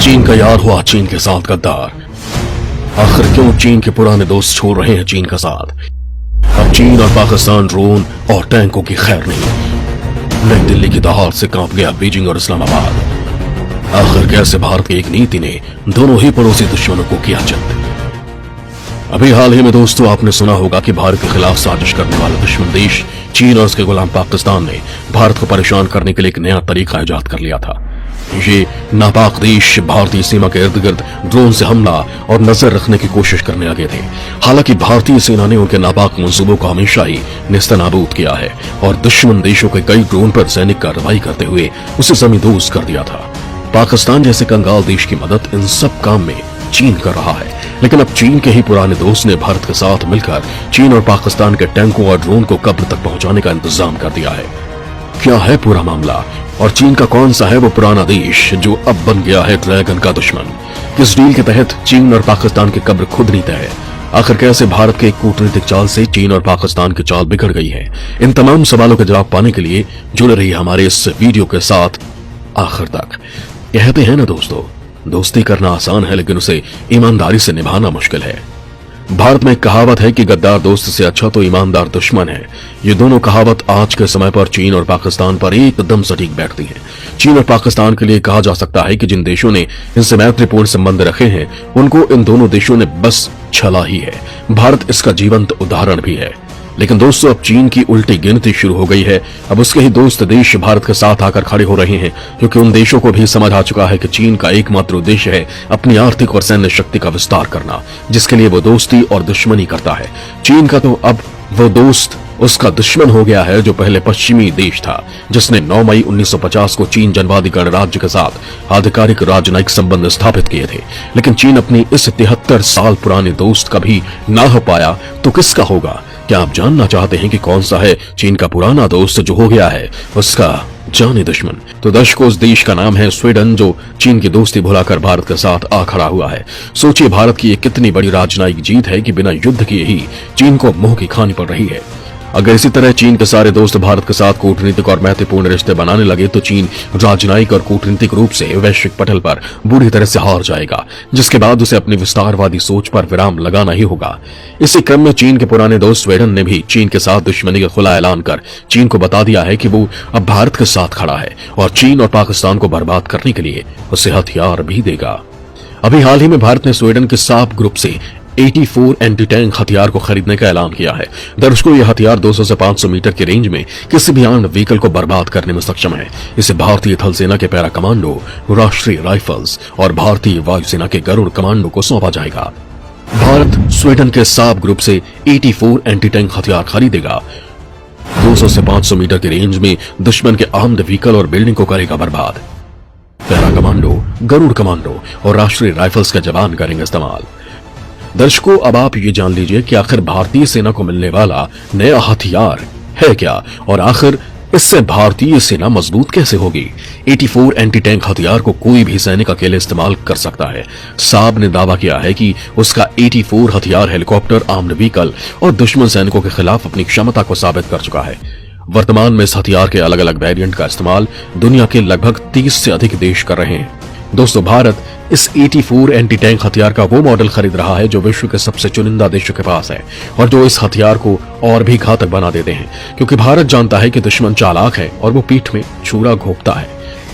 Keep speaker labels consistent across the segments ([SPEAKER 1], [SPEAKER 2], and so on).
[SPEAKER 1] चीन का यार हुआ चीन के साथ गद्दार। आखिर क्यों चीन के पुराने दोस्त छोड़ रहे हैं चीन का साथ? अब चीन और पाकिस्तान ड्रोन और टैंकों की खैर नहीं। नई दिल्ली की दहाड़ से कांप गया बीजिंग और इस्लामाबाद। आखिर कैसे भारत की एक नीति ने दोनों ही पड़ोसी दुश्मनों को किया चित। अभी हाल ही में दोस्तों आपने सुना होगा कि भारत के खिलाफ साजिश करने वाला दुश्मन देश चीन और उसके गुलाम पाकिस्तान ने भारत को परेशान करने के लिए एक नया तरीका इजाद कर लिया था। ये नापाक देश भारतीय सीमा के इर्द गिर्द ड्रोन से हमला और नजर रखने की कोशिश करने लगे थे। हालांकि भारतीय सेना ने उनके नापाक मंसूबों को हमेशा ही नेस्तनाबूद किया है और दुश्मन देशों के कई ड्रोन पर सैनिक कार्रवाई करते हुए उसे जमींदोज कर दिया था। पाकिस्तान जैसे कंगाल देश की मदद इन सब काम में चीन कर रहा है, लेकिन अब चीन के ही पुराने दोस्त ने भारत के साथ मिलकर चीन और पाकिस्तान के टैंकों और ड्रोन को कब्र तक पहुंचाने का इंतजाम कर दिया है। क्या है पूरा मामला और चीन का कौन सा है वो पुराना देश जो अब बन गया है ड्रैगन का दुश्मन? किस डील के तहत चीन और पाकिस्तान की कब्र खुद नहीं तय है? आखिर कैसे भारत के कूटनीतिक चाल से चीन और पाकिस्तान की चाल बिगड़ गई है? इन तमाम सवालों के जवाब पाने के लिए जुड़े रहिए हमारे इस वीडियो के साथ आखिर तक। कहते हैं ना दोस्तों, दोस्ती करना आसान है लेकिन उसे ईमानदारी से निभाना मुश्किल है। भारत में एक कहावत है कि गद्दार दोस्त से अच्छा तो ईमानदार दुश्मन है। ये दोनों कहावत आज के समय पर चीन और पाकिस्तान पर एकदम सटीक बैठती है। चीन और पाकिस्तान के लिए कहा जा सकता है कि जिन देशों ने इनसे मैत्रीपूर्ण संबंध रखे हैं उनको इन दोनों देशों ने बस छला ही है। भारत इसका जीवंत उदाहरण भी है। लेकिन दोस्तों अब चीन की उल्टी गिनती शुरू हो गई है। अब उसके ही दोस्त देश भारत के साथ आकर खड़े हो रहे हैं, क्योंकि उन देशों को भी समझ आ चुका है कि चीन का एकमात्र उद्देश्य है अपनी आर्थिक और सैन्य शक्ति का विस्तार करना, जिसके लिए वो दोस्ती और दुश्मनी करता है। चीन का तो अब वो दोस्त उसका दुश्मन हो गया है जो पहले पश्चिमी देश था, जिसने 9 मई 1950 को चीन जनवादी गणराज्य के साथ आधिकारिक राजनयिक संबंध स्थापित किए थे। लेकिन चीन अपनी इस 73 साल पुराने दोस्त कभी ना हो पाया तो किसका होगा? क्या आप जानना चाहते हैं कि कौन सा है चीन का पुराना दोस्त जो हो गया है उसका जाने दुश्मन? तो दर्शकों, उस देश का नाम है स्वीडन, जो चीन की दोस्ती भुलाकर भारत के साथ आ खड़ा हुआ है। सोचिए भारत की ये कितनी बड़ी राजनयिक जीत है कि बिना युद्ध किए ही चीन को मुंह की खानी पड़ रही है। अगर इसी तरह चीन के सारे दोस्त भारत के साथ कूटनीतिक और मैत्रीपूर्ण रिश्ते बनाने लगे तो चीन राजनयिक और कूटनीतिक रूप से वैश्विक पटल पर बुरी तरह से हार जाएगा, जिसके बाद उसे अपनी विस्तारवादी सोच पर विराम लगाना ही होगा। इसी क्रम में चीन के पुराने दोस्त स्वीडन ने भी चीन के साथ दुश्मनी का खुला ऐलान कर चीन को बता दिया है कि वो अब भारत के साथ खड़ा है और चीन और पाकिस्तान को बर्बाद करने के लिए उसे हथियार भी देगा। अभी हाल ही में भारत ने स्वीडन के साप ग्रुप से 84 एंटी टैंक हथियार को खरीदने का ऐलान किया है। दर्शकों, यह हथियार 200 से 500 मीटर की रेंज में किसी भी आर्म्ड व्हीकल को बर्बाद करने में सक्षम है। इसे भारतीय थल सेना के पैरा कमांडो, राष्ट्रीय राइफल्स और भारतीय वायुसेना के गरुड़ कमांडो को सौंपा जाएगा। भारत स्वीडन के साप ग्रुप से 84 एंटी टैंक हथियार खरीदेगा। 200 से 500 मीटर की रेंज में दुश्मन के आर्म्ड व्हीकल और बिल्डिंग को करेगा बर्बाद। पैरा कमांडो, गरुड़ कमांडो और राष्ट्रीय राइफल्स के जवान करेंगे इस्तेमाल। दर्शकों, अब आप ये जान लीजिए कि आखिर भारतीय सेना को मिलने वाला नया हथियार है क्या और आखिर इससे भारतीय सेना मजबूत कैसे होगी। 84 एंटी टैंक हथियार को कोई भी सैनिक अकेले इस्तेमाल कर सकता है। साब ने दावा किया है कि उसका 84 हथियार हेलीकॉप्टर, आर्म्ड व्हीकल और दुश्मन सैनिकों के खिलाफ अपनी क्षमता को साबित कर चुका है। वर्तमान में इस हथियार के अलग अलग वेरिएंट का इस्तेमाल दुनिया के लगभग 30 से अधिक देश कर रहे हैं। दोस्तों, भारत इस 84 एंटी टैंक हथियार का वो मॉडल खरीद रहा है जो विश्व के सबसे चुनिंदा देशों के पास है और जो इस हथियार को और भी घातक बना देते हैं, क्योंकि भारत जानता है कि दुश्मन चालाक है और वो पीठ में छुरा घोंपता है।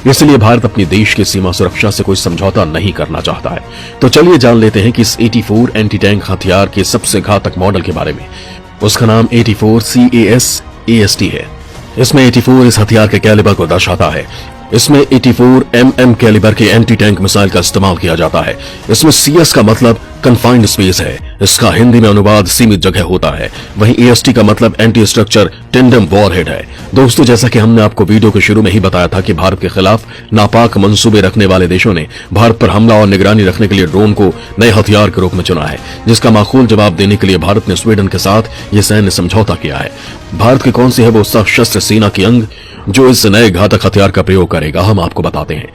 [SPEAKER 1] इसलिए भारत अपनी देश की सीमा सुरक्षा से कोई समझौता नहीं करना चाहता है। तो चलिए जान लेते हैं कि इस 84 एंटी टैंक हथियार के सबसे घातक मॉडल के बारे में। उसका नाम 84 CAS AST है। इसमें 84 इस हथियार के कैलिबर को दर्शाता है। इसमें 84 mm कैलिबर के एंटी टैंक मिसाइल का इस्तेमाल किया जाता है। इसमें CS का मतलब कन्फाइंड स्पेस है। इसका हिंदी में अनुवाद सीमित जगह होता है। वहीं AST का मतलब एंटी स्ट्रक्चर टेंडम वॉरहेड है। दोस्तों, जैसा कि हमने आपको वीडियो के शुरू में ही बताया था कि भारत के खिलाफ नापाक मंसूबे रखने वाले देशों ने भारत पर हमला और निगरानी रखने के लिए ड्रोन को नए हथियार के रूप में चुना है, जिसका माकूल जवाब देने के लिए भारत ने स्वीडन के साथ ये सैन्य समझौता किया है। भारत की कौन सी है वो सशस्त्र सेना की अंग जो इस नए घातक हथियार का प्रयोग करेगा, हम आपको बताते हैं।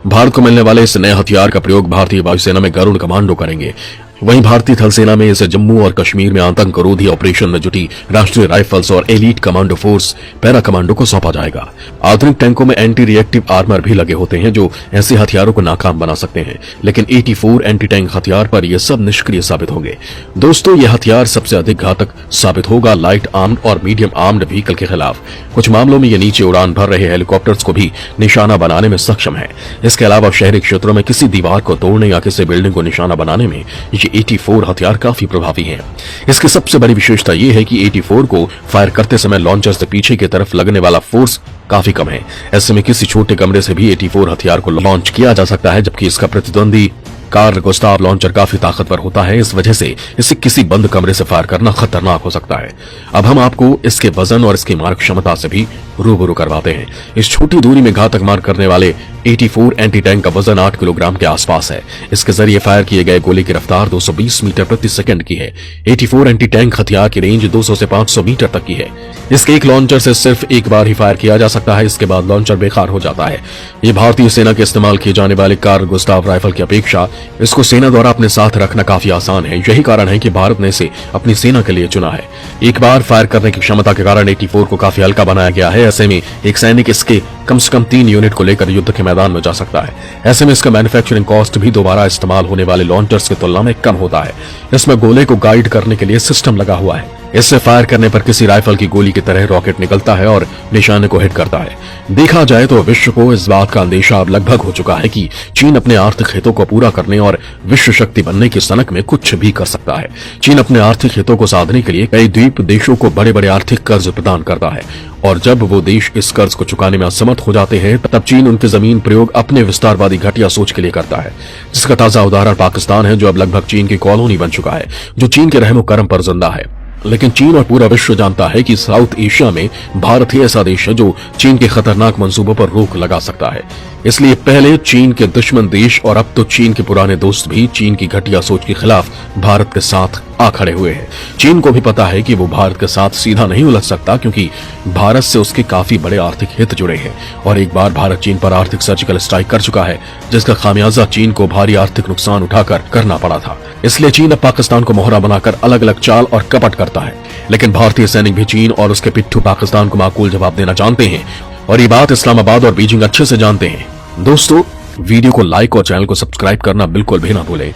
[SPEAKER 1] भारत को मिलने वाले इस नए हथियार का प्रयोग भारतीय वायुसेना में गरुड़ कमांडो करेंगे। वहीं भारतीय थल सेना में इसे जम्मू और कश्मीर में आतंक रोधी ऑपरेशन में जुटी राष्ट्रीय राइफल्स और elite commando force para commando को सौंपा जाएगा। आधुनिक टैंकों में एंटी रिएक्टिव आर्मर भी लगे होते हैं जो ऐसे हथियारों को नाकाम बना सकते हैं, लेकिन 84 एंटी टैंक हथियार पर यह सब निष्क्रिय साबित होंगे। दोस्तों, यह हथियार सबसे अधिक घातक साबित होगा लाइट आर्म्ड और मीडियम आर्म्ड व्हीकल के खिलाफ। कुछ मामलों में यह नीचे उड़ान भर रहे हेलीकॉप्टर्स को भी निशाना बनाने में सक्षम है। इसके अलावा शहरी क्षेत्रों में किसी दीवार को तोड़ने या किसी बिल्डिंग को निशाना बनाने में ये 84 हथियार काफी प्रभावी हैं। इसकी सबसे बड़ी विशेषता यह है कि 84 को फायर करते समय लॉन्चर से पीछे की तरफ लगने वाला फोर्स काफी कम है। ऐसे में किसी छोटे कमरे से भी 84 हथियार को लॉन्च किया जा सकता है, जबकि इसका प्रतिद्वंदी कार्ल गुस्ताव लॉन्चर काफी ताकतवर होता है। इस वजह से इसे किसी बंद कमरे से फायर करना खतरनाक हो सकता है। अब हम आपको इसके वजन और इसकी मारक क्षमता से भी रूबरू करवाते हैं। इस छोटी दूरी में घातक मार करने वाले 84 एंटी टैंक का वजन 8 किलोग्राम के आसपास है। इसके जरिए फायर किए गए गोली की रफ्तार 220 मीटर प्रति सेकंड की है। 84 एंटी टैंक हथियार की रेंज 200 से 500 मीटर तक की है। इसके एक लॉन्चर से सिर्फ एक बार ही फायर किया जा सकता है, इसके बाद लॉन्चर बेकार हो जाता है। ये भारतीय सेना के इस्तेमाल किए जाने वाले कार्ल गुस्ताव राइफल की अपेक्षा इसको सेना द्वारा अपने साथ रखना काफी आसान है। यही कारण है कि भारत ने इसे अपनी सेना के लिए चुना है। एक बार फायर करने की क्षमता के कारण 84 को काफी हल्का बनाया गया है। ऐसे में एक सैनिक इसके कम से कम 3 यूनिट को लेकर युद्ध के मैदान में जा सकता है। ऐसे में इसका मैन्युफैक्चरिंग कॉस्ट भी दोबारा इस्तेमाल होने वाले लॉन्चर्स की तुलना में कम होता है। इसमें गोले को गाइड करने के लिए सिस्टम लगा हुआ है। इससे फायर करने पर किसी राइफल की गोली की तरह रॉकेट निकलता है और निशाने को हिट करता है। देखा जाए तो विश्व को इस बात का अंदेशा अब लगभग हो चुका है कि चीन अपने आर्थिक हितों को पूरा करने और विश्व शक्ति बनने की सनक में कुछ भी कर सकता है। चीन अपने आर्थिक हितों को साधने के लिए कई द्वीप देशों को बड़े बड़े आर्थिक कर्ज प्रदान करता है, और जब वो देश इस कर्ज को चुकाने में असमर्थ हो जाते हैं तब चीन उनके जमीन प्रयोग अपने विस्तारवादी घटिया सोच के लिए करता है, जिसका ताजा उदाहरण पाकिस्तान है, जो अब लगभग चीन की कॉलोनी बन चुका है, जो चीन के रहमो करम पर जिंदा है। लेकिन चीन और पूरा विश्व जानता है कि साउथ एशिया में भारत ही ऐसा देश है जो चीन के खतरनाक मंसूबों पर रोक लगा सकता है। इसलिए पहले चीन के दुश्मन देश और अब तो चीन के पुराने दोस्त भी चीन की घटिया सोच के खिलाफ भारत के साथ आ खड़े हुए हैं। चीन को भी पता है कि वो भारत के साथ सीधा नहीं उलझ सकता, क्योंकि भारत से उसके काफी बड़े आर्थिक हित जुड़े हैं, और एक बार भारत चीन पर आर्थिक सर्जिकल स्ट्राइक कर चुका है, जिसका खामियाजा चीन को भारी आर्थिक नुकसान उठाकर करना पड़ा था। इसलिए चीन अब पाकिस्तान को मोहरा बनाकर अलग अलग चाल और कपट करता है। लेकिन भारतीय सैनिक भी चीन और उसके पिट्ठू पाकिस्तान को माकूल जवाब देना जानते हैं, और ये बात इस्लामाबाद और बीजिंग अच्छे से जानते हैं। दोस्तों, वीडियो को लाइक और चैनल को सब्सक्राइब करना बिल्कुल भी ना भूलें।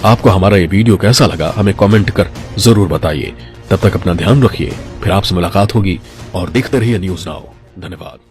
[SPEAKER 1] आपको हमारा ये वीडियो कैसा लगा हमें कमेंट कर जरूर बताइए। तब तक अपना ध्यान रखिए, फिर आपसे मुलाकात होगी और देखते रहिए न्यूज़ नाउ। धन्यवाद।